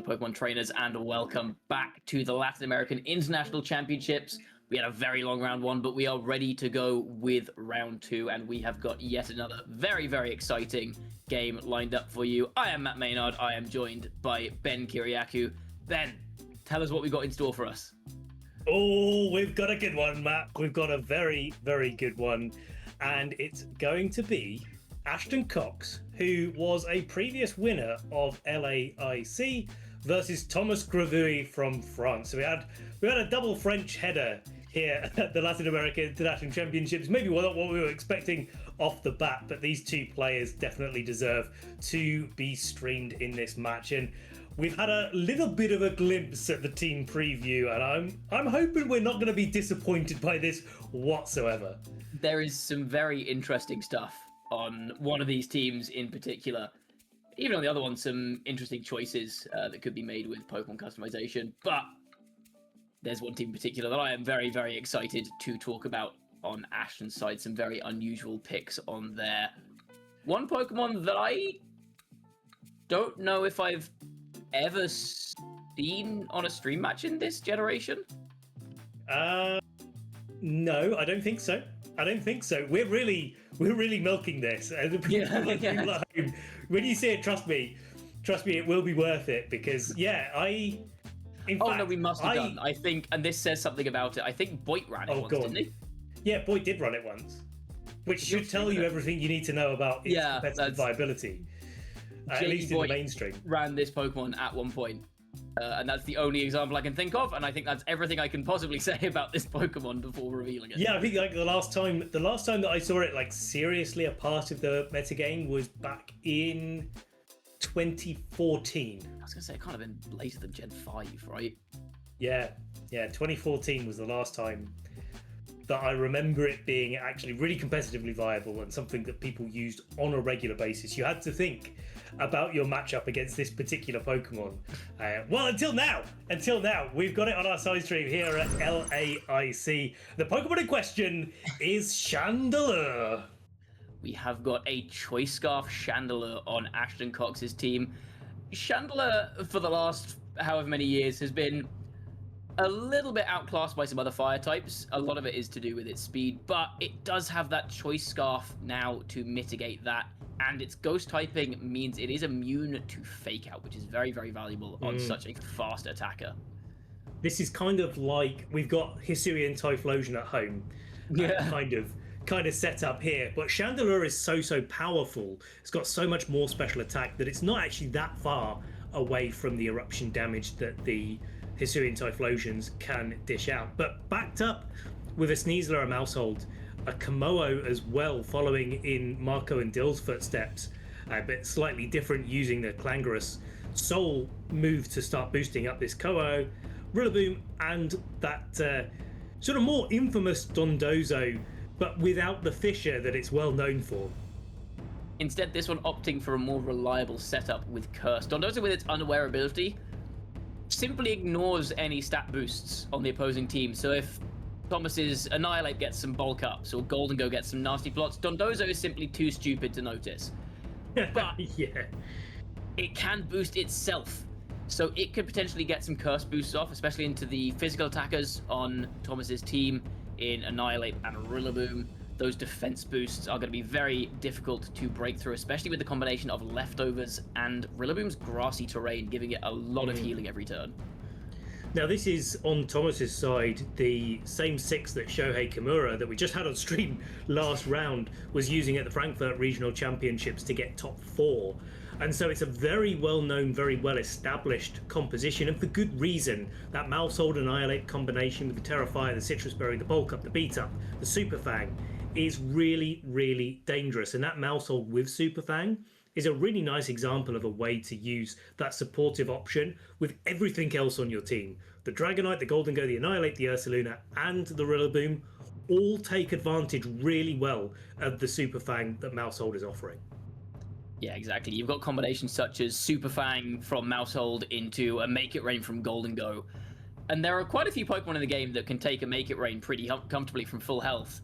fellow Pokemon trainers, and welcome back to the Latin American International Championships. We had a very long round one, but we are ready to go with round two, and we have got yet another very, very exciting game lined up for you. I am Matt Maynard. I am joined by Ben Kiriakou. Ben, tell us what we've got in store for us. Oh, we've got a good one, Matt. We've got a very, very good one. And it's going to be Ashton Cox, who was a previous winner of LAIC versus Thomas Gravouille from France. So we had a double French header here at the Latin American International Championships. Maybe not what we were expecting off the bat, but these two players definitely deserve to be streamed in this match. And we've had a little bit of a glimpse at the team preview, and I'm hoping we're not going to be disappointed by this whatsoever. There is some very interesting stuff on one of these teams in particular. Even on the other one, some interesting choices that could be made with Pokemon customization. But there's one team in particular that I am very, very excited to talk about on Ashton's side. Some very unusual picks on there. One Pokemon that I don't know if I've ever seen on a stream match in this generation. No, I don't think so. We're really milking this. People at home, when you see it, trust me, it will be worth it because no, we must have done. I think, and this says something about it. I think Boyd ran it once, didn't he? Yeah, Boyd did run it once, which should tell you everything you need to know about its competitive viability. At least in the mainstream. Ran this Pokemon at one point. And that's the only example I can think of, and I think that's everything I can possibly say about this Pokemon before revealing it. Yeah, I think the last time that I saw it seriously a part of the metagame was back in 2014. I was gonna say it can't have been later than Gen 5, right? Yeah, 2014 was the last time that I remember it being actually really competitively viable and something that people used on a regular basis. You had to think about your matchup against this particular Pokemon. Until now, we've got it on our side stream here at LAIC. The Pokemon in question is Chandelure. We have got a Choice Scarf Chandelure on Ashton Cox's team. Chandelure, for the last however many years, has been a little bit outclassed by some other fire types. A lot of it is to do with its speed, but it does have that Choice Scarf now to mitigate that, and its ghost typing means it is immune to Fake Out, which is very, very valuable on such a fast attacker. This is kind of like we've got Hisuian Typhlosion at home, kind of set up here, but Chandelure is so powerful. It's got so much more special attack that it's not actually that far away from the eruption damage that the Hisuian Typhlosions can dish out. But backed up with a Sneasler, a Mousehold, a Komodo as well, following in Marco and Dill's footsteps, but slightly different, using the Clangorous Soul move to start boosting up this Komodo, Rillaboom, and that sort of more infamous Dondozo, but without the fissure that it's well known for. Instead, this one opting for a more reliable setup with Curse. Dondozo, with its Unaware ability, simply ignores any stat boosts on the opposing team. So if Thomas's Annihilate gets some bulk ups or Golden Go gets some nasty plots, Dondozo is simply too stupid to notice. But it can boost itself. So it could potentially get some Curse boosts off, especially into the physical attackers on Thomas's team in Annihilate and Rillaboom. Those defense boosts are going to be very difficult to break through, especially with the combination of Leftovers and Rillaboom's grassy terrain, giving it a lot of healing every turn. Now, this is, on Thomas's side, the same 6 that Shohei Kimura, that we just had on stream last round, was using at the Frankfurt Regional Championships to get top 4. And so it's a very well-known, very well-established composition, and for good reason. That Mousehold Annihilate combination with the Terrafire, the Citrus Berry, the Bulk Up, the Beat Up, the Super Fang is really, really dangerous. And that Mousehold with Super Fang is a really nice example of a way to use that supportive option with everything else on your team. The Dragonite, the Golden Go, the Annihilate, the Ursaluna, and the Rillaboom all take advantage really well of the Super Fang that Mousehold is offering. Yeah, exactly. You've got combinations such as Super Fang from Mousehold into a Make It Rain from Golden Go. And there are quite a few Pokemon in the game that can take a Make It Rain pretty comfortably from full health.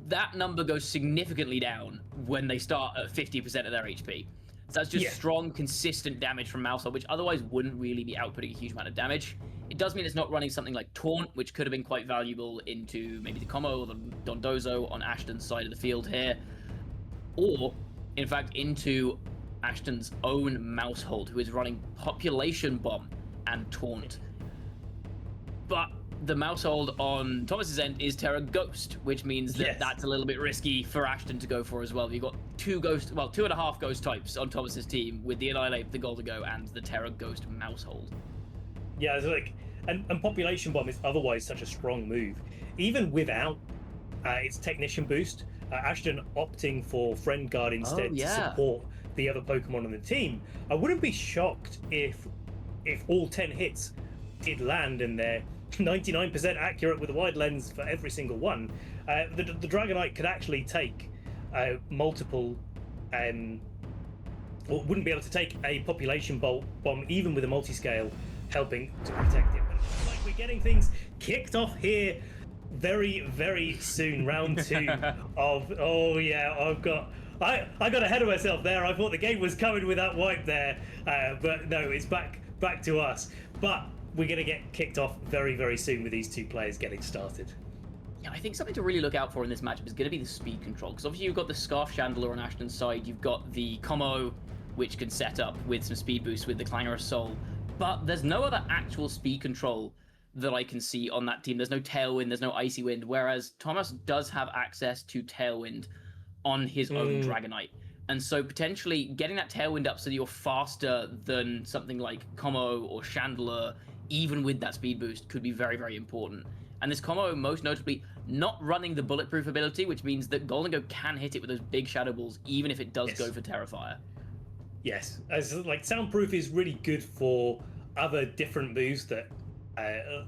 That number goes significantly down when they start at 50% of their HP. So that's just strong, consistent damage from Mousehold, which otherwise wouldn't really be outputting a huge amount of damage. It does mean it's not running something like Taunt, which could have been quite valuable into maybe the Como or the Dondozo on Ashton's side of the field here. Or, in fact, into Ashton's own Mousehold, who is running Population Bomb and Taunt. But the Mousehold on Thomas's end is Terra Ghost, which means that that's a little bit risky for Ashton to go for as well. You've got two and a half ghost types on Thomas's team with the Annihilate, the Goldigo, and the Terra Ghost Mousehold. Yeah, it's like, and Population Bomb is otherwise such a strong move. Even without its Technician boost, Ashton opting for Friend Guard instead to support the other Pokemon on the team. I wouldn't be shocked if all 10 hits did land and they're 99% accurate with a wide lens for every single one. The Dragonite could actually take multiple, or wouldn't be able to take a Population Bomb even with a multi-scale, helping to protect it. But it looks like we're getting things kicked off here very, very soon. Round 2 of I got ahead of myself there. I thought the game was coming with that wipe there, but no, it's back to us. But we're going to get kicked off very, very soon with these two players getting started. Yeah, I think something to really look out for in this matchup is going to be the speed control. Because obviously you've got the Scarf Chandler on Ashton's side, you've got the Como, which can set up with some speed boost with the Clangorous Soul. But there's no other actual speed control that I can see on that team. There's no Tailwind, there's no Icy Wind, whereas Thomas does have access to Tailwind on his own Dragonite. And so potentially getting that Tailwind up so that you're faster than something like Como or Chandler, even with that speed boost, could be very, very important. And this Como, most notably, not running the Bulletproof ability, which means that Goldengo can hit it with those big Shadow Balls, even if it does go for Terrafire. Yes, as like Soundproof is really good for other different moves that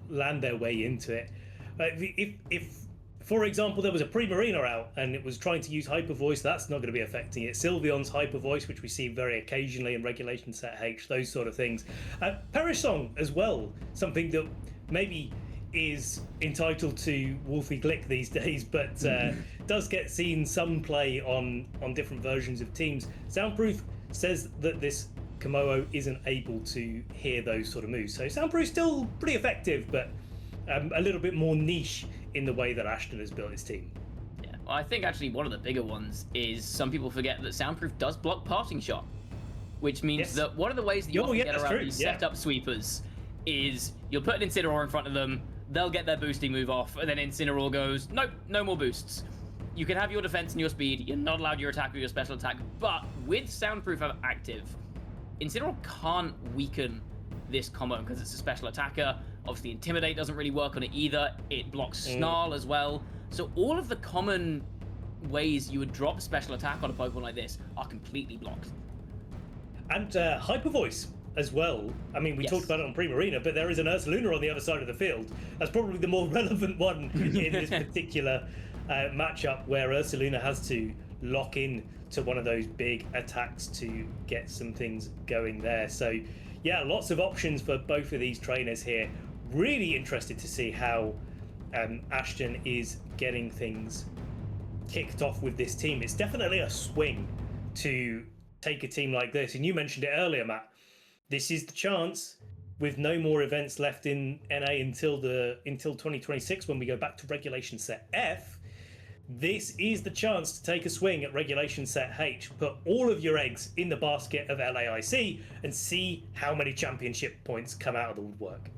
land their way into it. If for example, there was a Primarina out and it was trying to use Hyper Voice, that's not going to be affecting it. Sylveon's Hyper Voice, which we see very occasionally in Regulation Set H, those sort of things. Perish Song as well, something that maybe is entitled to Wolfie Glick these days, but does get seen some play on different versions of teams. Soundproof says that this Komodo isn't able to hear those sort of moves. So Soundproof's still pretty effective, but a little bit more niche in the way that Ashton has built his team. Yeah, well, I think actually one of the bigger ones is some people forget that Soundproof does block Parting Shot, which means that one of the ways that you often get around these setup sweepers is you'll put an Incineroar in front of them, they'll get their boosting move off, and then Incineroar goes, nope, no more boosts. You can have your defense and your speed, you're not allowed your attack or your special attack, but with Soundproof active, Incineroar can't weaken this combo because it's a special attacker. Obviously, Intimidate doesn't really work on it either. It blocks Snarl as well. So all of the common ways you would drop special attack on a Pokemon like this are completely blocked. And Hyper Voice as well. I mean, we talked about it on Primarina, but there is an Ursaluna on the other side of the field. That's probably the more relevant one in this particular matchup, where Ursaluna has to lock in to one of those big attacks to get some things going there. So yeah, lots of options for both of these trainers here. Really interested to see how Ashton is getting things kicked off with this team. It's definitely a swing to take a team like this. And you mentioned it earlier, Matt. This is the chance, with no more events left in NA until 2026, when we go back to Regulation Set F. This is the chance to take a swing at Regulation Set H. Put all of your eggs in the basket of LAIC and see how many championship points come out of the woodwork.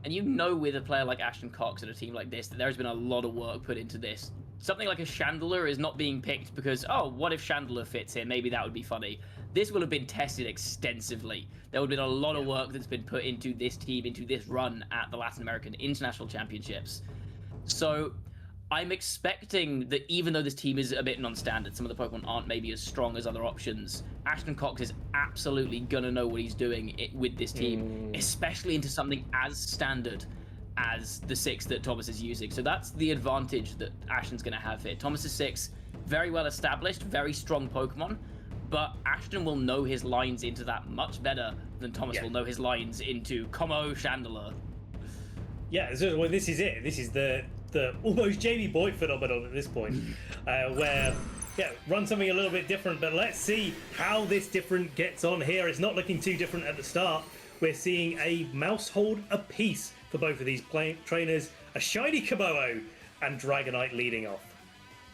And you know, with a player like Ashton Cox and a team like this, that there's been a lot of work put into this. Something like a Chandler is not being picked because, oh, what if Chandler fits here? Maybe that would be funny. This will have been tested extensively. There would have been a lot of work that's been put into this team, into this run at the Latin American International Championships. So I'm expecting that even though this team is a bit non-standard, some of the Pokemon aren't maybe as strong as other options, Ashton Cox is absolutely going to know what he's doing with this team, especially into something as standard as the 6 that Thomas is using. So that's the advantage that Ashton's going to have here. Thomas's 6, very well established, very strong Pokemon, but Ashton will know his lines into that much better than Thomas will know his lines into Como Chandler. Yeah, so, well, this is it. This is the almost Jamie Boyd phenomenon at this point, where yeah, run something a little bit different, but let's see how this different gets on here. It's not looking too different at the start. We're seeing a mouse hold apiece for both of these trainers, a shiny Komodo and Dragonite leading off.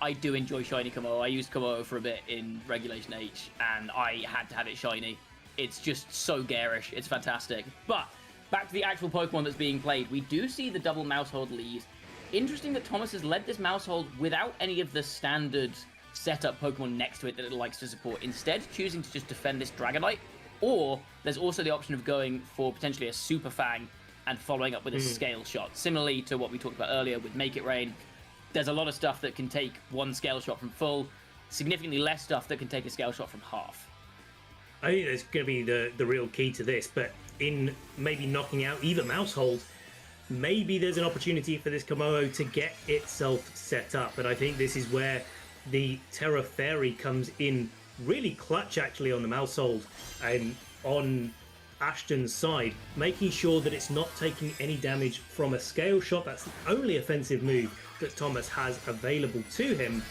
I do enjoy shiny Komodo. I used Komodo for a bit in Regulation H, and I had to have it shiny. It's just so garish. It's fantastic. But back to the actual Pokemon that's being played. We do see the double mouse hold lead. Interesting that Thomas has led this mouse hold without any of the standard setup Pokemon next to it that it likes to support. Instead, choosing to just defend this Dragonite. Or there's also the option of going for potentially a Super Fang and following up with a Scale Shot. Similarly to what we talked about earlier with Make It Rain. There's a lot of stuff that can take one Scale Shot from full, significantly less stuff that can take a Scale Shot from half. I think that's going to be the real key to this, but in maybe knocking out either mouse hold, maybe there's an opportunity for this Komodo to get itself set up. But I think this is where the Terra Fairy comes in really clutch actually on the mouse hold and on Ashton's side, making sure that it's not taking any damage from a Scale Shot. That's the only offensive move that Thomas has available to him,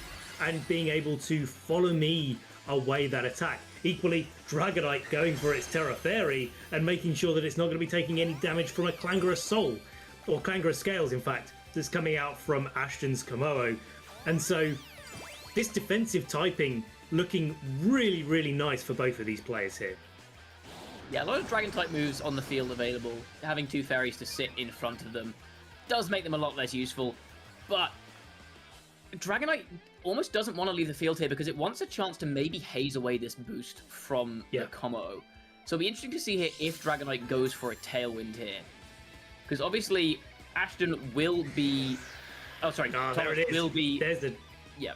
and being able to follow me away that attack. Equally, Dragonite going for its Terra Fairy and making sure that it's not going to be taking any damage from a Clangorous Soul, or Clangorous Scales in fact, that's coming out from Ashton's Komodo. And so this defensive typing looking really, really nice for both of these players here. Yeah, a lot of Dragon-type moves on the field available. Having two fairies to sit in front of them does make them a lot less useful, but Dragonite almost doesn't want to leave the field here because it wants a chance to maybe haze away this boost from the Komodo. So it'll be interesting to see here if Dragonite goes for a Tailwind here. Because obviously, Ashton will be... Oh, sorry. Oh, Thomas there it is. will be... There's the... Yeah.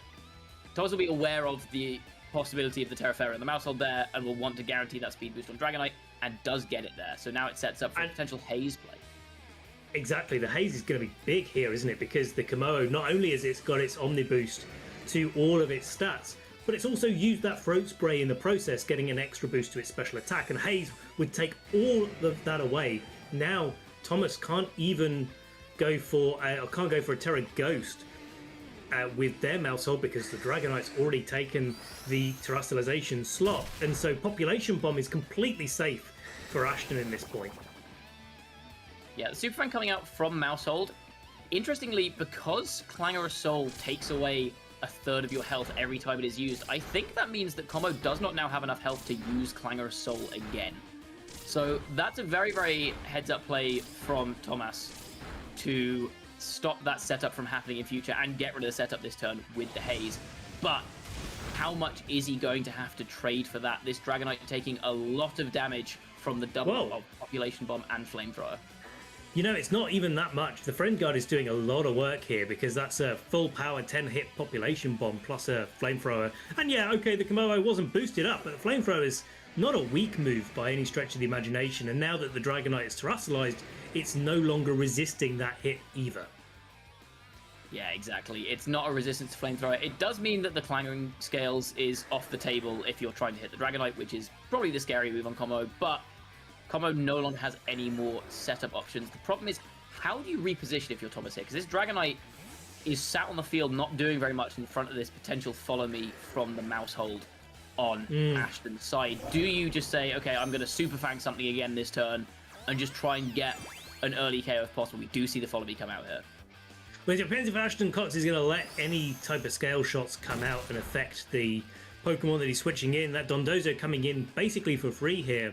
Thomas will be aware of the possibility of the Terra Fairy and the mouse hold there, and will want to guarantee that speed boost on Dragonite, and does get it there. So now it sets up for a potential haze play. Exactly, the haze is going to be big here, isn't it? Because the Komodo, not only has it got its Omni Boost to all of its stats, but it's also used that Throat Spray in the process, getting an extra boost to its special attack, and haze would take all of that away. Now, Thomas can't even go for a Terra Ghost with their mouse hold because the Dragonite's already taken the Terrestrialization slot, and so Population Bomb is completely safe for Ashton in this point. Yeah, the Super Fan coming out from mouse hold. Interestingly, because Clangorous Soul takes away a third of your health every time it is used, I think that means that Combo does not now have enough health to use Clangorous Soul again. So that's a very, very heads-up play from Thomas to stop that setup from happening in future and get rid of the setup this turn with the haze. But how much is he going to have to trade for that? This Dragonite taking a lot of damage from the double of Population Bomb and Flamethrower. You know, it's not even that much. The Friend Guard is doing a lot of work here because that's a full power 10 hit Population Bomb plus a Flamethrower. And yeah, okay, the Komodo wasn't boosted up, but the Flamethrower is not a weak move by any stretch of the imagination. And now that the Dragonite is terrestrialized, it's no longer resisting that hit either. Yeah, exactly. It's not a resistance to Flamethrower. It does mean that the Clanging Scales is off the table if you're trying to hit the Dragonite, which is probably the scary move on Combo, but Combo no longer has any more setup options. The problem is, how do you reposition if you're Thomas here? Because this Dragonite is sat on the field not doing very much in front of this potential follow me from the mouse hold on Ashton's side. Do you just say, okay, I'm going to Super Fang something again this turn and just try and get an early KO if possible? We do see the follow me come out here. Well, it depends if Ashton Cox is going to let any type of Scale Shots come out and affect the Pokemon that he's switching in. That Dondozo coming in basically for free here.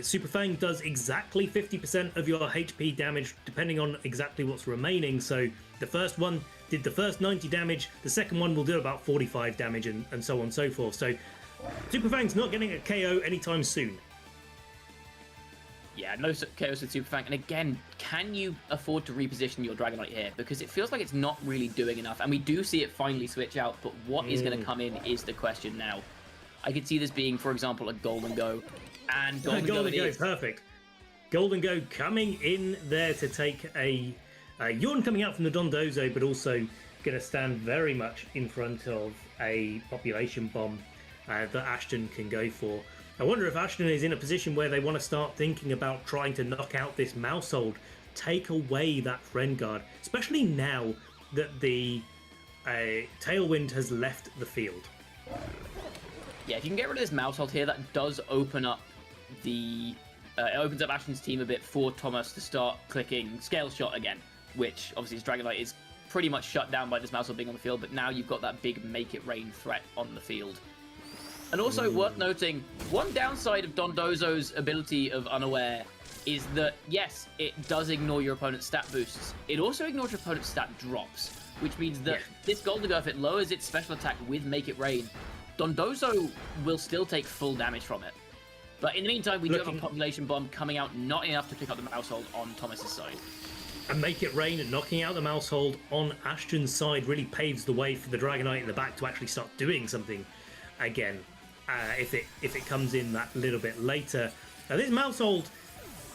Super Fang does exactly 50% of your HP damage depending on exactly what's remaining. So the first one did the first 90 damage, the second one will do about 45 damage and so on and so forth. So Super Fang's not getting a KO anytime soon. Yeah, no KOs with Super Fang. And again, can you afford to reposition your Dragonite here? Because it feels like it's not really doing enough. And we do see it finally switch out, but what is going to come in is the question now. I could see this being, for example, a Golden Go. And Golden Go is perfect. Golden Go coming in there to take a Yawn coming out from the Dondozo, but also going to stand very much in front of a Population Bomb that Ashton can go for. I wonder if Ashton is in a position where they want to start thinking about trying to knock out this mouse hold, take away that Friend Guard, especially now that the Tailwind has left the field. Yeah, if you can get rid of this mouse hold here, that does open up the... it opens up Ashton's team a bit for Thomas to start clicking Scale Shot again, which obviously his Dragonite is pretty much shut down by this mouse hold being on the field, but now you've got that big Make It Rain threat on the field. And also worth noting, one downside of Dondozo's ability of Unaware is that, yes, it does ignore your opponent's stat boosts. It also ignores your opponent's stat drops, which means that this Golden Go, if it lowers its special attack with Make It Rain, Dondozo will still take full damage from it. But in the meantime, we do have a Population Bomb coming out, not enough to pick up the mouse hold on Thomas's side. And Make It Rain and knocking out the mouse hold on Ashton's side really paves the way for the Dragonite in the back to actually start doing something again. If it comes in that little bit later. Now this mouse hold,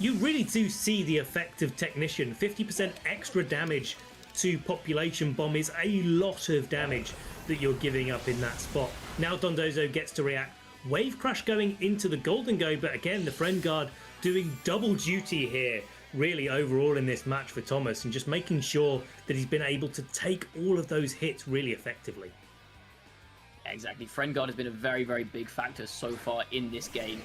you really do see the effect of Technician. 50% extra damage to Population Bomb is a lot of damage that you're giving up in that spot. Now Dondozo gets to react. Wave Crash going into the Golden Go, but again the Friend Guard doing double duty here really overall in this match for Thomas, and just making sure that he's been able to take all of those hits really effectively. Exactly. Friend Guard has been a very, very big factor so far in this game.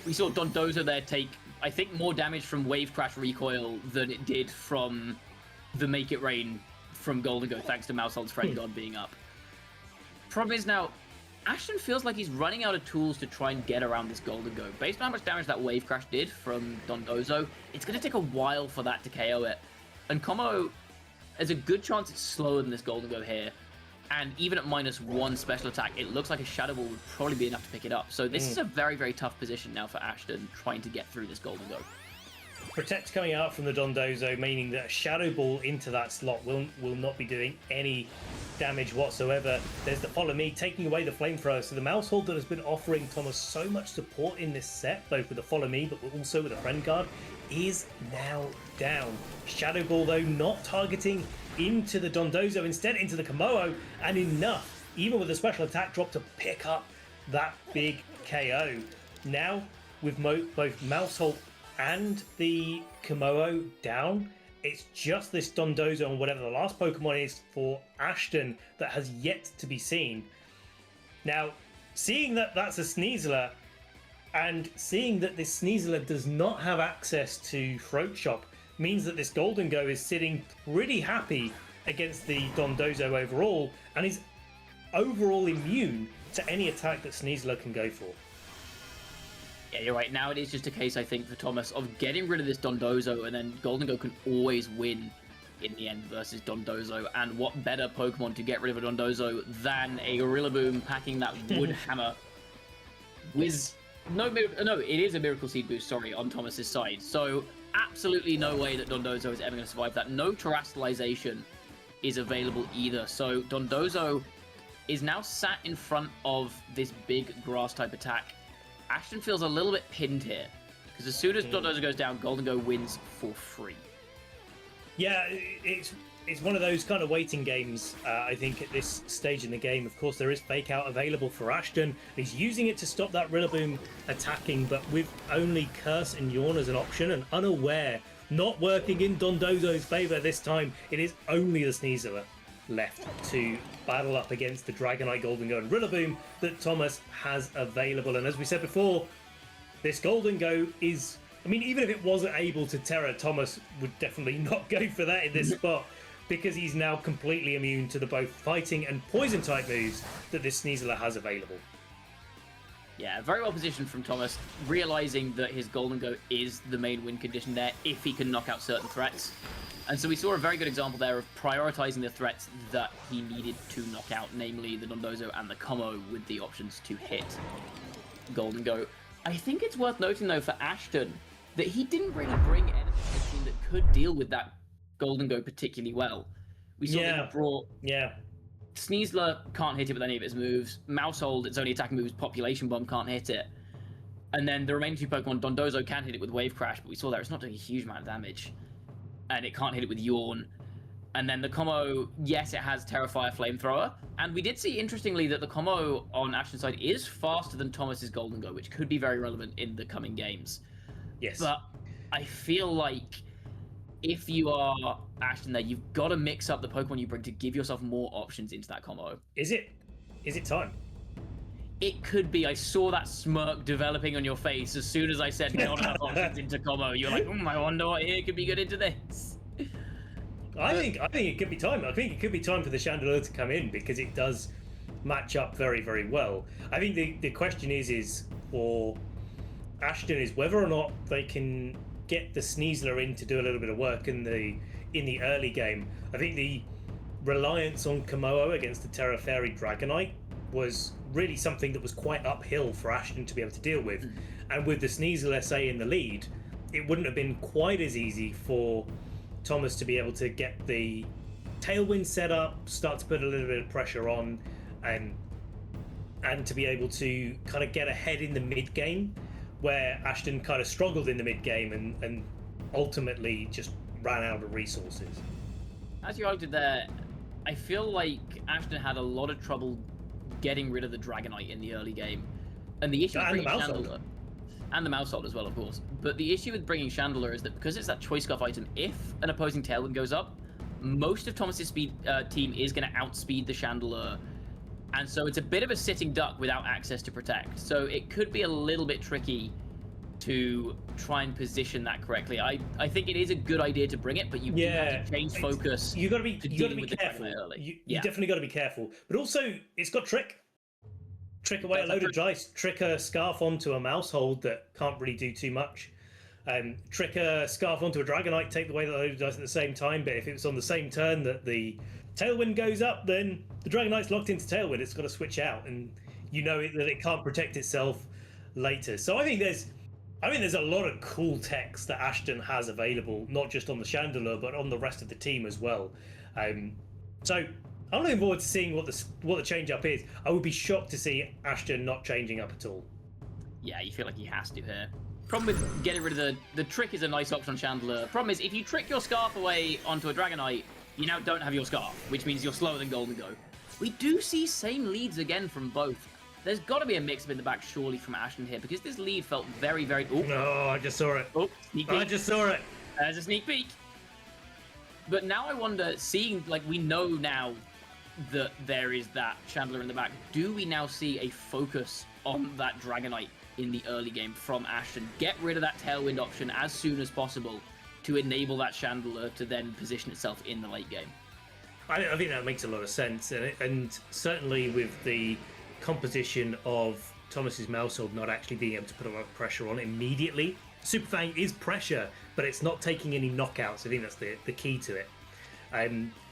We saw Dondozo there take, I think, more damage from Wave Crash recoil than it did from the Make It Rain from Golden Go, thanks to Mousehold's Friend Guard being up. Problem is now, Ashton feels like he's running out of tools to try and get around this Golden Go. Based on how much damage that Wave Crash did from Dondozo, it's going to take a while for that to KO it. And Como, there's a good chance it's slower than this Golden Go here. And even at -1 special attack, it looks like a Shadow Ball would probably be enough to pick it up. So this is a very, very tough position now for Ashton, trying to get through this Golden Go. Protect coming out from the Dondozo, meaning that a Shadow Ball into that slot will not be doing any damage whatsoever. There's the Follow Me, taking away the Flamethrower. So the mouse hold that has been offering Thomas so much support in this set, both with the Follow Me, but also with the Friend Guard, is now down. Shadow Ball, though, not targeting into the Dondozo, instead into the Komodo, and enough, even with a special attack drop, to pick up that big KO. Now, with both Mousehold and the Komodo down, it's just this Dondozo and whatever the last Pokemon is for Ashton that has yet to be seen. Now, seeing that that's a Sneasler, and seeing that this Sneasler does not have access to Throat Chop, means that this Golden Go is sitting pretty happy against the Dondozo overall, and is overall immune to any attack that Sneasler can go for. Yeah, you're right. Now it is just a case, I think, for Thomas of getting rid of this Dondozo, and then Golden Go can always win in the end versus Dondozo. And what better Pokemon to get rid of a Dondozo than a Rillaboom packing that Wood Hammer with... No, it is a Miracle Seed boost, sorry, on Thomas's side. So absolutely no way that Dondozo is ever going to survive that. No Terastallization is available either. So Dondozo is now sat in front of this big grass type attack. Ashton feels a little bit pinned here, because as soon as Dondozo goes down, Golden Go wins for free. Yeah, it's one of those kind of waiting games, I think, at this stage in the game. Of course, there is Fake Out available for Ashton. He's using it to stop that Rillaboom attacking, but with only Curse and Yawn as an option, and Unaware not working in Dondozo's favour this time. It is only the Sneasler left to battle up against the Dragonite, Golden Go and Rillaboom that Thomas has available. And as we said before, this Golden Go is... I mean, even if it wasn't able to Terra, Thomas would definitely not go for that in this spot, because he's now completely immune to the both fighting and poison type moves that this Sneasler has available. Yeah, very well positioned from Thomas, realizing that his Golden Go is the main win condition there if he can knock out certain threats. And so we saw a very good example there of prioritizing the threats that he needed to knock out, namely the Dondozo and the Como, with the options to hit Golden Go. I think it's worth noting, though, for Ashton, that he didn't really bring anything to the team that could deal with that Golden Go particularly well. We saw that he brought... Yeah. Sneasler can't hit it with any of its moves. Mousehold, its only attacking move is Population Bomb, can't hit it. And then the remaining two Pokemon, Dondozo can hit it with Wave Crash, but we saw there it's not doing a huge amount of damage. And it can't hit it with Yawn. And then the Como, yes, it has Terrifier Flamethrower. And we did see, interestingly, that the Como on Ashton's side is faster than Thomas's Golden Go, which could be very relevant in the coming games. Yes. But I feel like if you are Ashton there, you've got to mix up the Pokemon you bring to give yourself more options into that combo. Is it time? It could be. I saw that smirk developing on your face as soon as I said not enough options into combo. You're like, I wonder what here could be good into this. I think it could be time. I think it could be time for the Chandelure to come in because it does match up very, very well. I think the question is for Ashton is whether or not they can get the Sneasler in to do a little bit of work in the early game. I think the reliance on Komodo against the Terra Fairy Dragonite was really something that was quite uphill for Ashton to be able to deal with. And with the Sneasel SA in the lead, it wouldn't have been quite as easy for Thomas to be able to get the Tailwind set up, start to put a little bit of pressure on, and to be able to kind of get ahead in the mid game, where Ashton kind of struggled in the mid game and ultimately just ran out of resources. As you argued there, I feel like Ashton had a lot of trouble getting rid of the Dragonite in the early game, and the issue with bringing Chandelure, and the Mousehold as well, of course. But the issue with bringing Chandelure is that because it's that Choice Scarf item, if an opposing Tailwind goes up, most of Thomas's team is going to outspeed the Chandelure, and so it's a bit of a sitting duck without access to protect. So it could be a little bit tricky to try and position that correctly. I think it is a good idea to bring it, but you have to change focus. You got to be careful. You definitely got to be careful. But also, it's got trick away a load of dice, trick a Scarf onto a Mousehold that can't really do too much. Trick a Scarf onto a Dragonite, take away the load of dice at the same time. But if it's on the same turn that the Tailwind goes up, then the Dragonite's locked into Tailwind. It's got to switch out, and you know that it can't protect itself later. So I think there's a lot of cool techs that Ashton has available, not just on the Chandelure, but on the rest of the team as well. So I'm looking forward to seeing what the change up is. I would be shocked to see Ashton not changing up at all. Yeah, you feel like he has to here. Problem with getting rid of the trick is a nice option on Chandelure. Problem is, if you trick your Scarf away onto a Dragonite, you now don't have your Scarf, which means you're slower than Golden Go. We do see same leads again from both. There's got to be a mix-up in the back, surely, from Ashton here, because this lead felt very, very... Oh, no, I just saw it. Oh, sneak peek. I just saw it. There's a sneak peek. But now I wonder, seeing, like, we know now that there is that Chandelure in the back, do we now see a focus on that Dragonite in the early game from Ashton? Get rid of that Tailwind option as soon as possible to enable that Chandelure to then position itself in the late game. I think that makes a lot of sense, and certainly with the composition of Thomas's Mousehold not actually being able to put a lot of pressure on immediately. Super Fang is pressure, but it's not taking any knockouts. I think that's the key to it.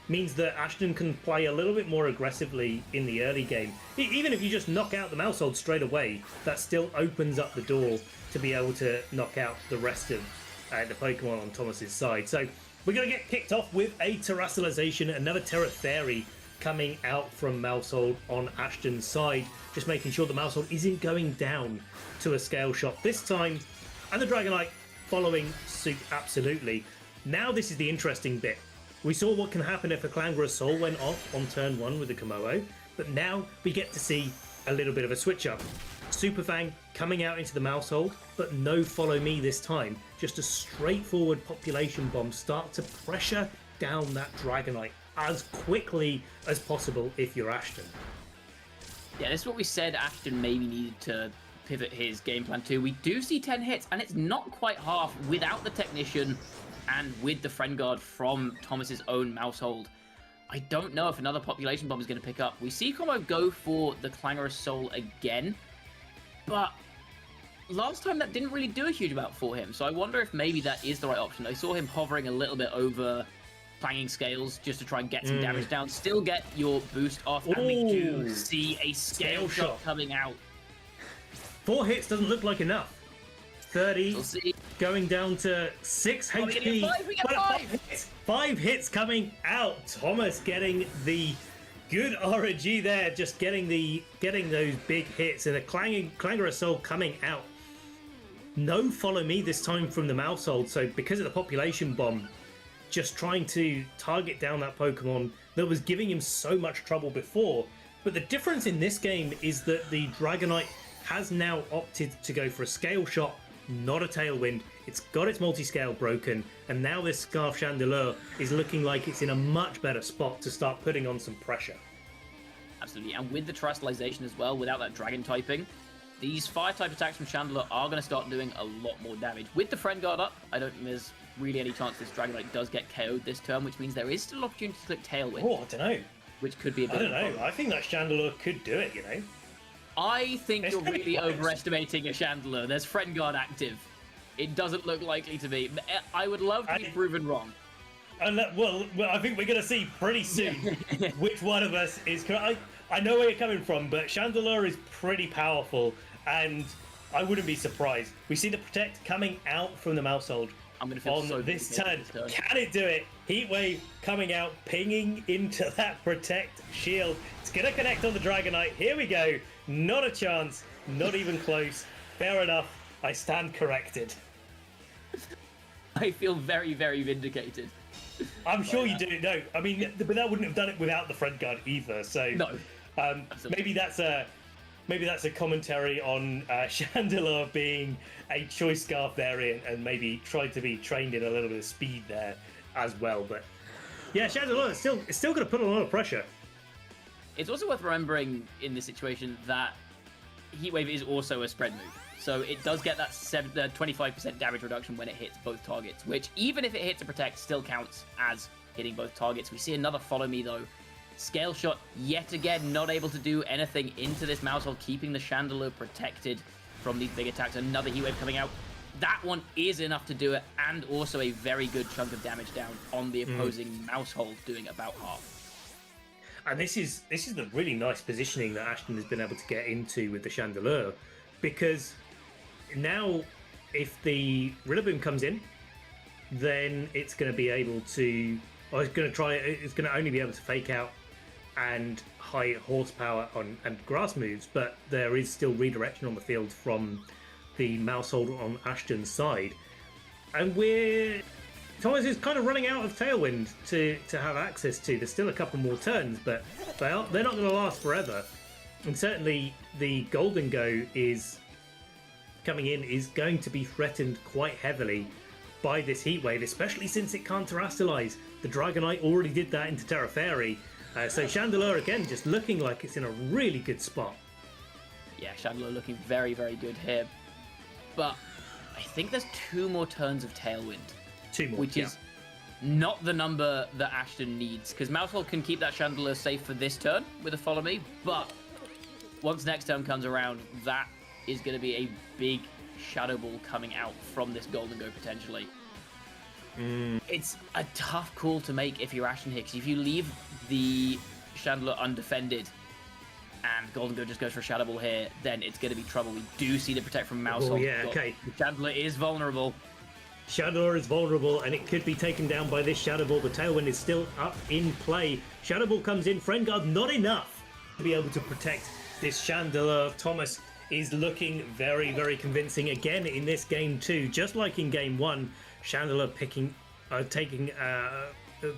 Means that Ashton can play a little bit more aggressively in the early game. Even if you just knock out the Mousehold straight away, that still opens up the door to be able to knock out the rest of the Pokemon on Thomas's side. So we're going to get kicked off with a Terrassalization, another Terra Fairy coming out from Mousehold on Ashton's side, just making sure the Mousehold isn't going down to a Scale Shot this time, and the Dragonite following suit absolutely. Now this is the interesting bit. We saw what can happen if a Clangorous Soul went off on turn 1 with the Komodo, but now we get to see a little bit of a switch up. Super Fang coming out into the Mousehold, but no Follow Me this time. Just a straightforward Population Bomb, start to pressure down that Dragonite as quickly as possible if you're Ashton. Yeah, this is what we said Ashton maybe needed to pivot his game plan to. We do see 10 hits, and it's not quite half without the Technician and with the Friend Guard from Thomas's own Mousehold. I don't know if another Population Bomb is going to pick up. We see Combo go for the Clangorous Soul again, but last time that didn't really do a huge amount for him, so I wonder if maybe that is the right option. I saw him hovering a little bit over Clanging Scales just to try and get some damage down. Still get your boost off, and we do see a Scale Shot coming out. 4 hits doesn't look like enough. 30, going down to 6 HP. We get 5. 5 hits coming out. Thomas getting the good RNG there, just getting those big hits, and a Clangorous Soul coming out. No Follow Me this time from the Mousehold, so because of the Population Bomb, just trying to target down that Pokemon that was giving him so much trouble before. But the difference in this game is that the Dragonite has now opted to go for a Scale Shot not a Tailwind. It's got its multi-scale broken, and now this Scarf Chandelure is looking like it's in a much better spot to start putting on some pressure. Absolutely, and with the Terrestrialization as well, without that Dragon typing, these Fire-type attacks from Chandelure are going to start doing a lot more damage. With the Friend Guard up, I don't think there's really any chance this Dragonite does get KO'd this turn, which means there is still an opportunity to click Tailwind. Oh, I don't know. Which could be a bit I don't know. I think that Chandelure could do it, you know? I think you're really overestimating a Chandelure. There's Friend Guard active. It doesn't look likely to be. I would love to be proven wrong. Well, I think we're going to see pretty soon which one of us is correct. I know where you're coming from, but Chandelure is pretty powerful, and I wouldn't be surprised. We see the Protect coming out from the Mousehold I'm gonna feel on so this turn. Can it do it? Heat Wave coming out, pinging into that Protect shield. It's going to connect on the Dragonite. Here we go. Not a chance. Not even close. Fair enough. I stand corrected. I feel very, very vindicated. I'm sure you do. No, I mean, but that wouldn't have done it without the Friend Guard either. So no, maybe that's a commentary on Chandelure being a choice Scarf variant and maybe tried to be trained in a little bit of speed there as well. But yeah, Chandelure is still going to put a lot of pressure. It's also worth remembering in this situation that Heat Wave is also a spread move. So it does get that 25% damage reduction when it hits both targets, which even if it hits a Protect, still counts as hitting both targets. We see another Follow Me though. Scale Shot, yet again, not able to do anything into this Mousehold, keeping the Chandelure protected from these big attacks. Another Heat Wave coming out. That one is enough to do it, and also a very good chunk of damage down on the opposing Mousehold, doing about half. And this is the really nice positioning that Ashton has been able to get into with the Chandelure, because now if the Rillaboom comes in, then it's going to be able to, or it's going to only be able to fake out and high horsepower and grass moves, but there is still redirection on the field from the Mousehold on Ashton's side. And Thomas is kind of running out of Tailwind to have access to. There's still a couple more turns, but they're not going to last forever. And certainly the Golden Go is coming in is going to be threatened quite heavily by this Heat Wave, especially since it can't Terrastallize. The Dragonite already did that into Terra Fairy. So Chandelure again just looking like it's in a really good spot. Yeah, Chandelure looking very, very good here. But I think there's 2 more turns of Tailwind. 2 more, which is not the number that Ashton needs, because Mousehold can keep that Chandelure safe for this turn with a Follow Me, but once next turn comes around, that is going to be a big Shadow Ball coming out from this Golden Go potentially. It's a tough call to make if you're Ashton here, because if you leave the Chandelure undefended and Golden Go just goes for a Shadow Ball here, then it's going to be trouble. We do see the Protect from Mousehold. Oh yeah, okay. Chandelure is vulnerable. Chandelure is vulnerable, and it could be taken down by this Shadow Ball. The Tailwind is still up in play. Shadow Ball comes in. Friend Guard not enough to be able to protect this Chandelure. Thomas is looking very, very convincing again in this game too. Just like in game 1, Chandelure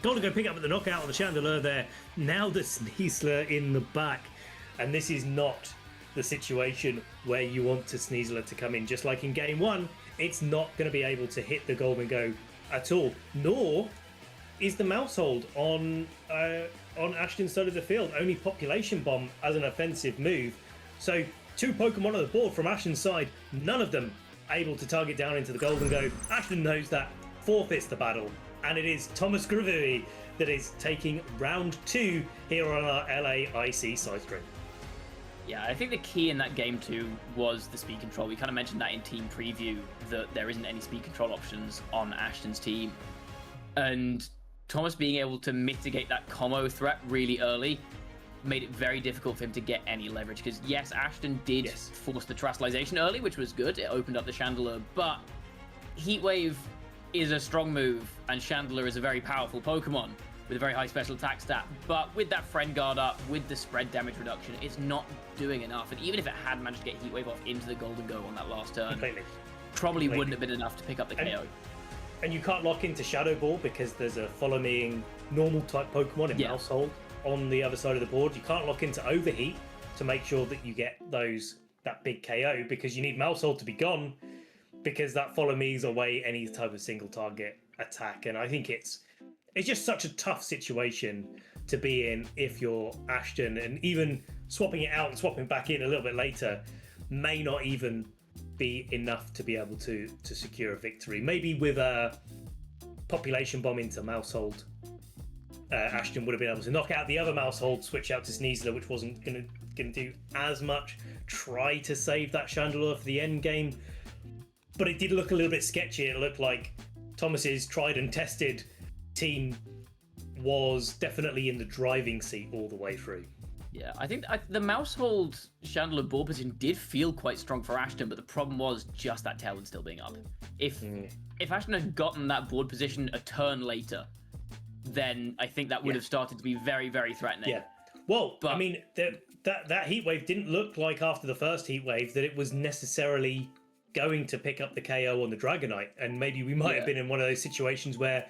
Golden Go pick up at the knockout on the Chandelure there. Now the Sneasler in the back, and this is not the situation where you want to Sneasler to come in. Just like in game 1, it's not going to be able to hit the Golden Go at all, nor is the Mousehold on Ashton's side of the field. Only Population Bomb as an offensive move. So 2 Pokemon on the board from Ashton's side, none of them able to target down into the Golden Go. Ashton knows that, forfeits the battle, and it is Thomas Gravouille that is taking round 2 here on our LAIC side screen. Yeah, I think the key in that game too was the speed control. We kind of mentioned that in team preview, that there isn't any speed control options on Ashton's team. And Thomas being able to mitigate that combo threat really early made it very difficult for him to get any leverage. Because yes, Ashton did force the Terrestrialization early, which was good. It opened up the Chandelure, but Heat Wave is a strong move, and Chandelure is a very powerful Pokemon with a very high special attack stat, but with that Friend Guard up, with the spread damage reduction, it's not doing enough. And even if it had managed to get Heat Wave off into the Golden Go on that last turn, probably wouldn't have been enough to pick up the KO. And you can't lock into Shadow Ball because there's a follow-meing normal type Pokemon in Mousehold on the other side of the board. You can't lock into Overheat to make sure that you get that big KO, because you need Mousehold to be gone. because that follow me's away any type of single target attack, and I think it's just such a tough situation to be in if you're Ashton, and even swapping it out and swapping back in a little bit later may not even be enough to be able to secure a victory. Maybe with a population bomb into Mousehold, Ashton would have been able to knock out the other Mousehold, switch out to Sneasler, which wasn't gonna do as much, try to save that Chandelure for the end game. But it did look a little bit sketchy. It looked like Thomas's tried and tested team was definitely in the driving seat all the way through. Yeah, I think the Mousehold Chandelure board position did feel quite strong for Ashton, but the problem was just that Tailwind still being up. If Ashton had gotten that board position a turn later, then I think that would have started to be very, very threatening. Yeah. Well, but I mean, that heat wave didn't look like after the first heat wave that it was necessarily going to pick up the KO on the Dragonite, and maybe we might have been in one of those situations where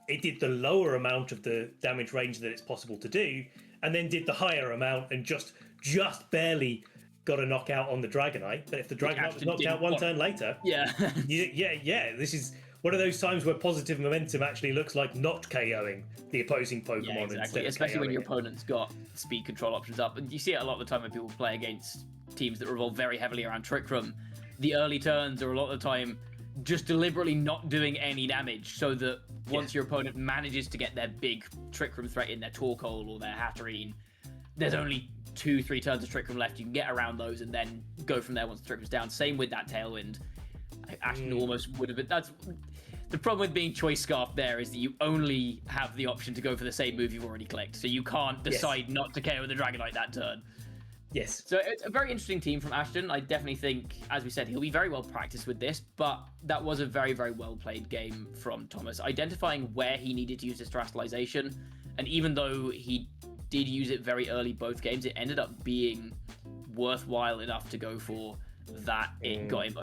it did the lower amount of the damage range that it's possible to do, and then did the higher amount and just barely got a knockout on the Dragonite. But if the Dragonite was knocked out one turn later, this is one of those times where positive momentum actually looks like not KOing the opposing Pokemon. Yeah, exactly. Especially when your opponent's got speed control options up. And you see it a lot of the time when people play against teams that revolve very heavily around Trick Room. The early turns are a lot of the time just deliberately not doing any damage, so that once your opponent manages to get their big Trick Room threat in, their Torkoal or their Hatterene, there's only 2-3 turns of Trick Room left. You can get around those and then go from there once the Trick Room's down. Same with that Tailwind. Ashton almost would have been. That's the problem with being Choice Scarf. There is that you only have the option to go for the same move you've already clicked, so you can't decide not to KO the Dragonite that turn. Yes. So it's a very interesting team from Ashton. I definitely think, as we said, he'll be very well practiced with this, but that was a very, very well played game from Thomas, identifying where he needed to use his Terastallization. And even though he did use it very early both games, it ended up being worthwhile enough to go for that. It got him